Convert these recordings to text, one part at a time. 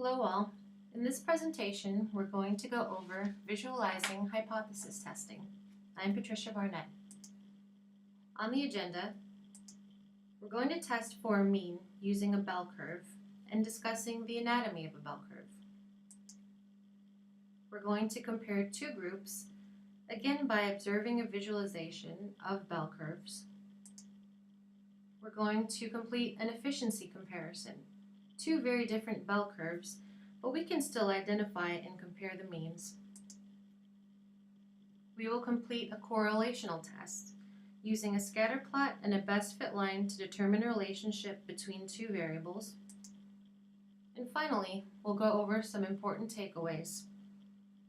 Hello all. In this presentation, we're going to go over visualizing hypothesis testing. I'm Patricia Barnett. On the agenda, we're going to test for a mean using a bell curve and discussing the anatomy of a bell curve. We're going to compare two groups, again by observing a visualization of bell curves. We're going to complete an efficiency comparison. Two very different bell curves, but we can still identify and compare the means. We will complete a correlational test using a scatter plot and a best fit line to determine a relationship between two variables. And finally, we'll go over some important takeaways,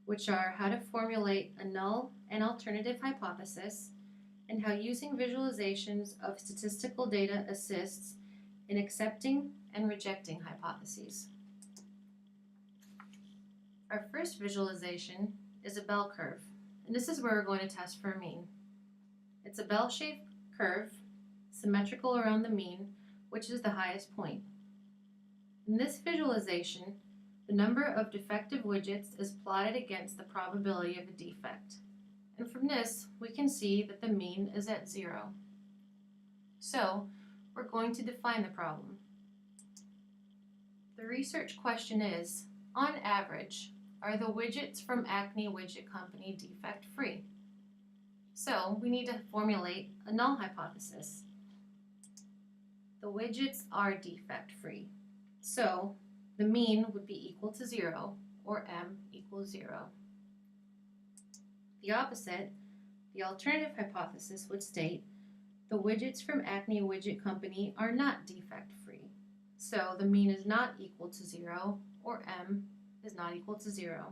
which are how to formulate a null and alternative hypothesis and how using visualizations of statistical data assists in accepting and rejecting hypotheses. Our first visualization is a bell curve, and this is where we're going to test for a mean. It's a bell-shaped curve, symmetrical around the mean, which is the highest point. In this visualization, the number of defective widgets is plotted against the probability of a defect. And from this, we can see that the mean is at 0. So, we're going to define the problem. The research question is, on average, are the widgets from Acne Widget Company defect-free? So we need to formulate a null hypothesis. The widgets are defect-free. So the mean would be equal to 0, or m equals 0. The opposite, the alternative hypothesis would state the widgets from Acne Widget Company are not defect-free. So the mean is not equal to 0, or m is not equal to 0.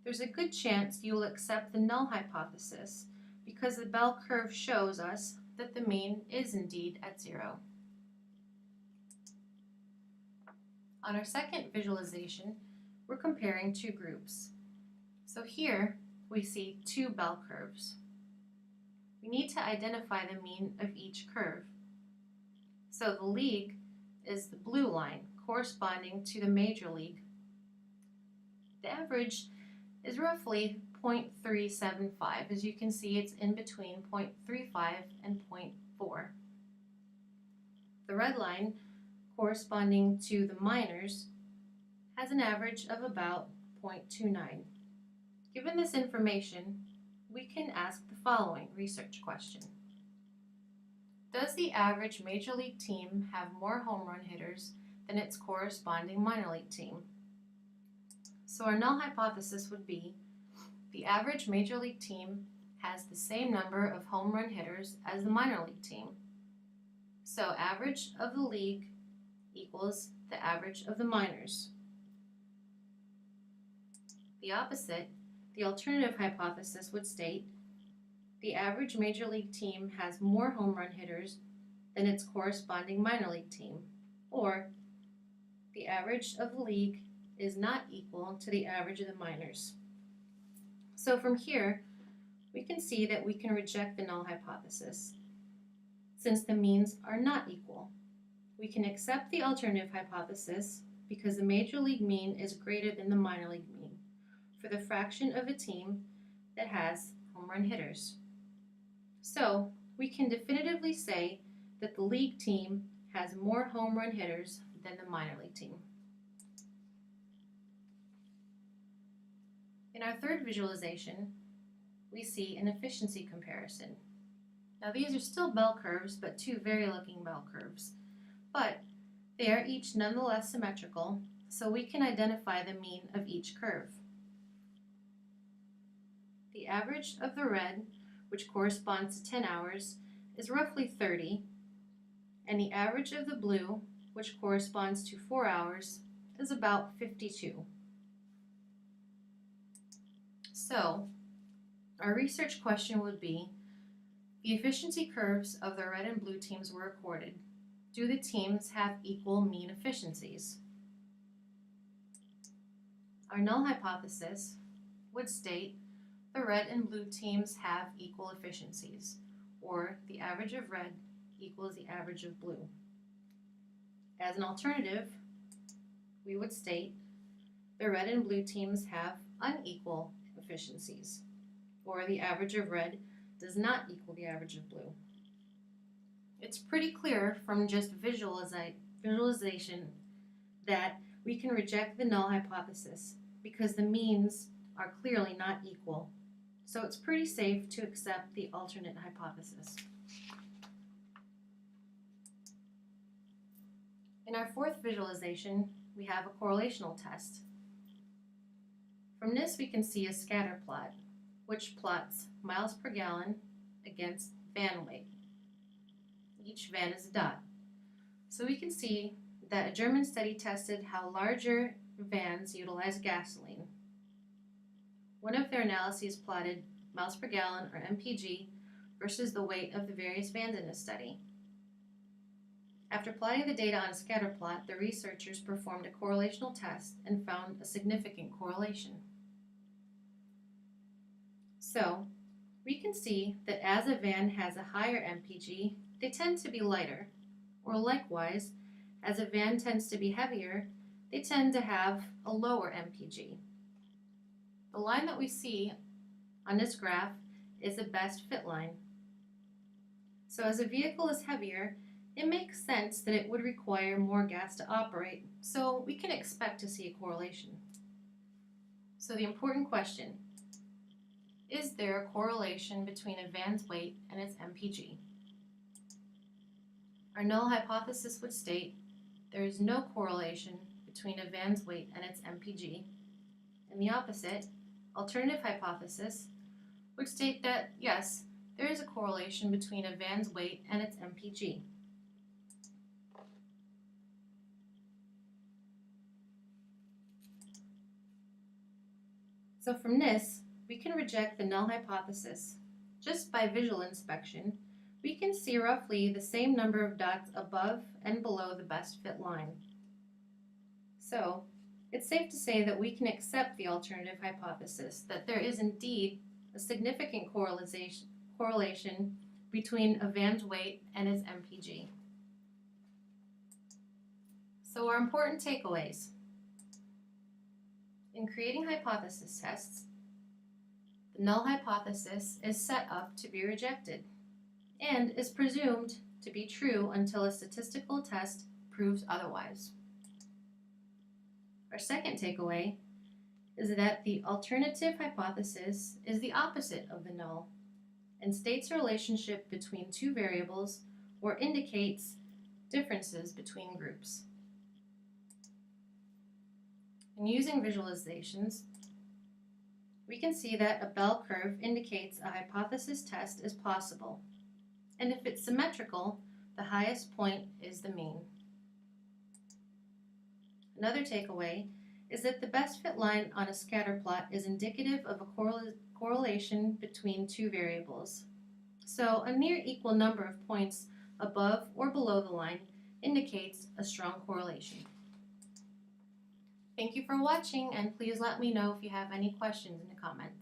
There's a good chance you will accept the null hypothesis because the bell curve shows us that the mean is indeed at 0. On our second visualization, we're comparing two groups. So here we see two bell curves. We need to identify the mean of each curve. So the league is the blue line corresponding to the major league. The average is roughly 0.375. As you can see, it's in between 0.35 and 0.4. The red line, corresponding to the minors, has an average of about 0.29. Given this information, we can ask the following research question. Does the average major league team have more home run hitters than its corresponding minor league team? So our null hypothesis would be the average major league team has the same number of home run hitters as the minor league team. So average of the league equals the average of the minors. The opposite, the alternative hypothesis would state the average major league team has more home run hitters than its corresponding minor league team, or the average of the league is not equal to the average of the minors. So from here, we can see that we can reject the null hypothesis. Since the means are not equal, we can accept the alternative hypothesis because the major league mean is greater than the minor league mean for the fraction of a team that has home run hitters. So we can definitively say that the league team has more home run hitters than the minor league team. In our third visualization, we see an efficiency comparison. Now these are still bell curves, but two varied-looking bell curves. But they are each nonetheless symmetrical, so we can identify the mean of each curve. The average of the red, which corresponds to 10 hours, is roughly 30, and the average of the blue, which corresponds to 4 hours, is about 52. So, our research question would be, the efficiency curves of the red and blue teams were recorded. Do the teams have equal mean efficiencies? Our null hypothesis would state the red and blue teams have equal efficiencies, or the average of red equals the average of blue. As an alternative, we would state the red and blue teams have unequal efficiencies, or the average of red does not equal the average of blue. It's pretty clear from just visualization that we can reject the null hypothesis because the means are clearly not equal. So it's pretty safe to accept the alternate hypothesis. In our fourth visualization, we have a correlational test. From this, we can see a scatter plot, which plots miles per gallon against van weight. Each van is a dot. So we can see that a German study tested how larger vans utilize gasoline. One of their analyses plotted miles per gallon, or MPG, versus the weight of the various vans in the study. After plotting the data on a scatter plot, the researchers performed a correlational test and found a significant correlation. So, we can see that as a van has a higher MPG, they tend to be lighter, or likewise, as a van tends to be heavier, they tend to have a lower MPG. The line that we see on this graph is the best fit line. So as a vehicle is heavier, it makes sense that it would require more gas to operate, so we can expect to see a correlation. So the important question, is there a correlation between a van's weight and its MPG? Our null hypothesis would state there is no correlation between a van's weight and its MPG, and the opposite, alternative hypothesis, would state that yes, there is a correlation between a van's weight and its MPG. So from this, we can reject the null hypothesis. Just by visual inspection, we can see roughly the same number of dots above and below the best fit line. So, it's safe to say that we can accept the alternative hypothesis that there is indeed a significant correlation between a van's weight and its MPG. So our important takeaways. In creating hypothesis tests, the null hypothesis is set up to be rejected and is presumed to be true until a statistical test proves otherwise. Our second takeaway is that the alternative hypothesis is the opposite of the null and states a relationship between two variables or indicates differences between groups. In using visualizations, we can see that a bell curve indicates a hypothesis test is possible, and if it's symmetrical, the highest point is the mean. Another takeaway is that the best fit line on a scatter plot is indicative of a correlation between two variables. So a near equal number of points above or below the line indicates a strong correlation. Thank you for watching, and please let me know if you have any questions in the comments.